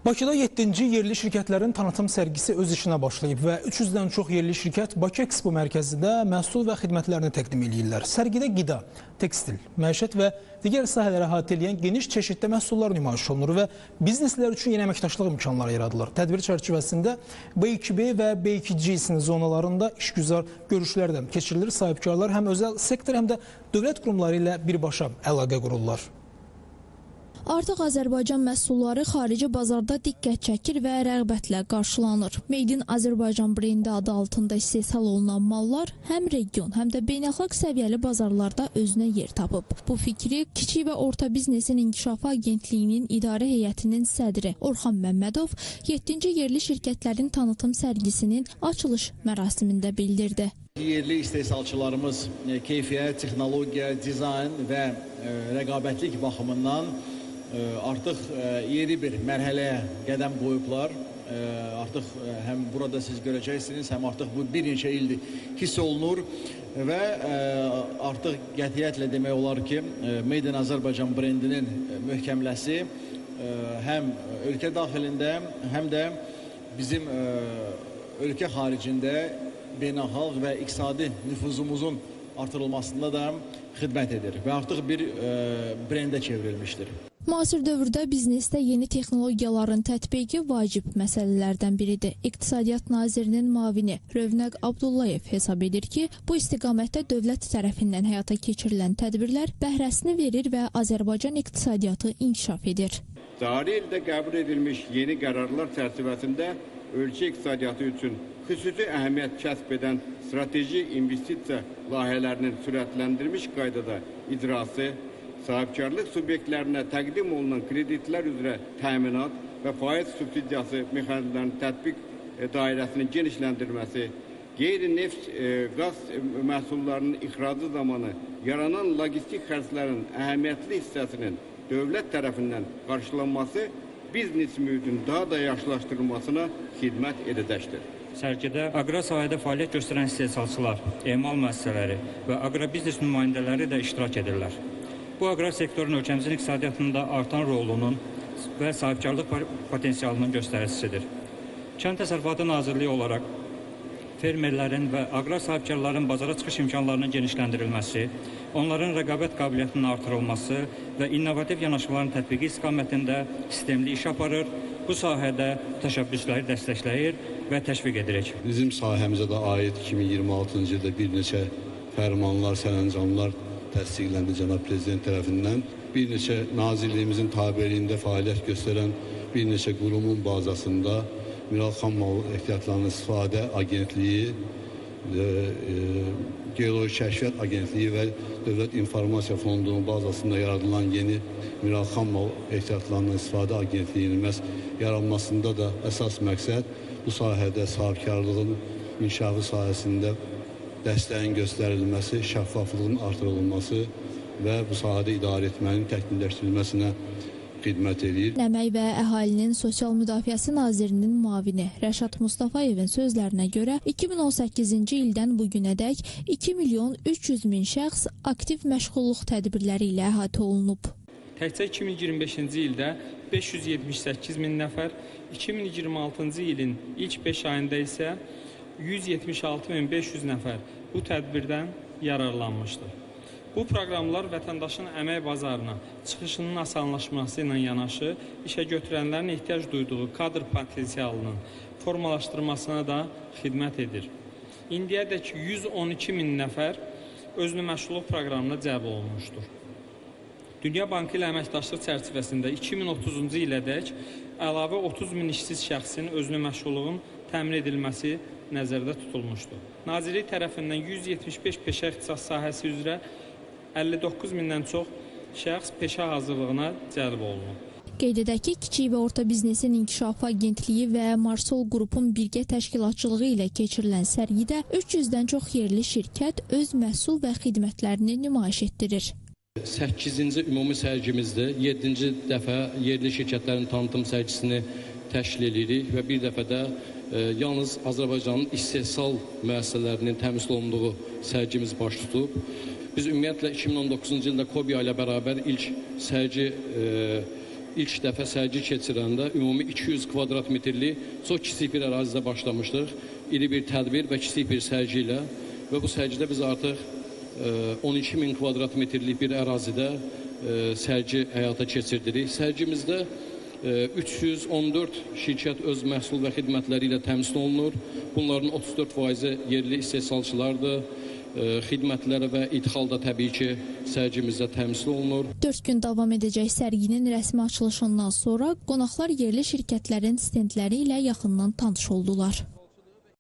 Bakıda 7-ci yerli şirkətlərin tanıtım sərgisi öz işinə başlayıb və 300-dən çox yerli şirkət Bakı Ekspo mərkəzində məhsul və xidmətlərini təqdim edirlər. Sərgidə qida, tekstil, məişət və digər sahələri əhatə edən geniş çeşiddə məhsullar nümayiş olunur və bizneslər üçün yeni əməkdaşlıq imkanları yaradılır. Tədbir çərçivəsində B2B və B2C sinif zonalarında işgüzar görüşlər də keçirilir. Sahibkarlar həm özəl sektor, həm də dövlət qurumları ilə birbaşa əlaqə qururlar. Artıq Azərbaycan məhsulları xarici bazarda diqqət çəkir və rəğbətlə qarşılanır. Made in Azərbaycan brendi adı altında istehsal olunan mallar həm region, həm də beynəlxalq səviyyəli bazarlarda özünə yer tapıb. Bu fikri Kiçik və Orta Biznesin İnkişafı Agentliyinin İdarə Heyətinin sədri Orxan Məmmədov 7-ci yerli şirkətlərin tanıtım sərgisinin açılış mərasimində bildirdi. Yerli istehsalçılarımız keyfiyyət, texnologiya, dizayn və rəqabətlik baxımından artıq yeni bir mərhələyə qədəm qoyublar. Artıq həm burada siz görəcəksiniz, həm artıq bu bir neçə ildir hiss olunur və artıq qətiyyətlə demək olar ki, Made in Azərbaycan brendinin möhkəmləsi həm ölkə daxilində, həm də bizim ölkə xaricində beynəlxalq və iqtisadi nüfuzumuzun artırılmasında da xidmət edir və artıq bir brendə çevrilmişdir. Müasir dövrdə biznesdə yeni texnologiyaların tətbiqi vacib məsələlərdən biridir. İqtisadiyyat Nazirinin müavini Rövnəq Abdullayev hesab edir ki, bu istiqamətdə dövlət tərəfindən həyata keçirilən tədbirlər bəhrəsini verir və Azərbaycan iqtisadiyyatı inkişaf edir. Cari ildə qəbul edilmiş yeni qərarlar çərçivəsində ölkə iqtisadiyyatı üçün xüsusi əhəmiyyət kəsb edən strateji investisiya layihələrinin sürətləndirilmiş qaydada icrası, sahibkarlıq subyektlərinə təqdim olunan kreditlər üzrə təminat və faiz subsidiyası mexanizmlərinin tətbiq dairəsinin genişləndirilməsi, qeyri-neft qaz məhsullarının ixracı zamanı yaranan logistik xərclərin əhəmiyyətli hissəsinin dövlət tərəfindən qarşılanması biznes mühitin daha da yaxşılaşdırılmasına xidmət edəcəkdir. Sərgidə aqrar sahədə fəaliyyət göstərən istehsalçılar, emal müəssisələri və aqrobiznes nümayəndələri də iştirak edirlər. Bu aqrar sektorun ölkəmizin iqtisadiyyatında artan rolunun və sahibkarlıq potensialının göstəricisidir. Kənd Təsərrüfatı Nazirliyi olaraq fermerlərin və aqrar sahibkarların bazara çıxış imkanlarının genişləndirilməsi, onların rəqabət qabiliyyətinin artırılması və innovativ yanaşmaların tətbiqi istiqamətində sistemli iş aparır, bu sahədə təşəbbüsləri dəstəkləyir və təşviq edirik. Bizim sahəmizə də aid 2026-cı ildə bir neçə fərmanlar, sərəncamlar təsdiqləndi Cənab Prezident tərəfindən. Bir neçə nazirliyimizin tabeliyində fəaliyyət göstərən bir neçə qurumun bazasında Mineral Xam Mal Ehtiyatlarının İstifadə Agentliyi, Geoloji Kəşfiyyat Agentliyi və Dövlət İnformasiya Fondunun bazasında yaradılan yeni Mineral Xam Mal Ehtiyatlarının İstifadə Agentliyinin yaranmasında da əsas məqsəd bu sahədə sahibkarlığın inkişafı sahəsində dəstəyin göstərilməsi, şəffaflığın artırılması və bu sahədə idarə etmənin təkmilləşdirilməsinə xidmət edir. Əmək və Əhalinin Sosial Müdafiəsi Nazirinin müavini Rəşad Mustafayevin sözlərinə görə 2018-ci ildən bugünədək 2.300.000 şəxs aktiv məşğulluq tədbirləri ilə əhatə olunub. Təkcə 2025-ci ildə 578.000 nəfər, 2026-cı ilin ilk 5 ayında isə 176.500 nəfər bu tədbirdən yararlanmışdır. Bu proqramlar vətəndaşın əmək bazarına çıxışının asanlaşması ilə yanaşı, işə götürənlərin ehtiyac duyduğu kadr potensialının formalaşdırmasına da xidmət edir. İndiyədək 112.000 nəfər özünü məşğulluq proqramına cəlb olunmuşdur. Dünya Bankı ilə əməkdaşlıq çərçivəsində 2030-cu ilədək əlavə 30.000 işsiz şəxsin özünü məşğulluğun təmin edilməsi nəzərdə tutulmuşdur. Nazirlik tərəfindən 175 peşə ixtisas sahəsi üzrə 59.000-dən çox şəxs peşə hazırlığına cəlb olunub. Qeyd edək ki, Kiçik və Orta Biznesin İnkişafı Agentliyi və Marsol qrupun birgə təşkilatçılığı ilə keçirilən sərgidə 300-dən çox yerli şirkət öz məhsul və xidmətlərini nümayiş etdirir. 8-ci ümumi sərgimizdə 7-ci dəfə yerli şirkətlərin tanıtım sərgisini təşkil edirik və bir dəfə də yalnız Azərbaycanın istehsal müəssisələrinin təmsil olunduğu sərgimiz baş tutub. Biz ümumiyyətlə 2019-cu ildə Kobiya ilə bərabər ilk sərgi ilk dəfə sərgi keçirəndə ümumi 200 kvadrat metrlik çox kiçik bir ərazidə başlamışdıq. İri bir tədbir və kiçik bir sərgi ilə və bu sərgidə biz artıq 12.000 kvadrat metrlik bir ərazidə sərgi həyata keçirdirik. Sərgimizdə 314 şirkət öz məhsul və xidmətləri ilə təmsil olunur. Bunların 34%-i yerli istehsalçılardır. Xidmətləri və idxal da təbii ki, sərgimizdə təmsil olunur. 4 gün davam edəcək sərginin rəsmi açılışından sonra qonaqlar yerli şirkətlərin stendləri ilə yaxından tanış oldular.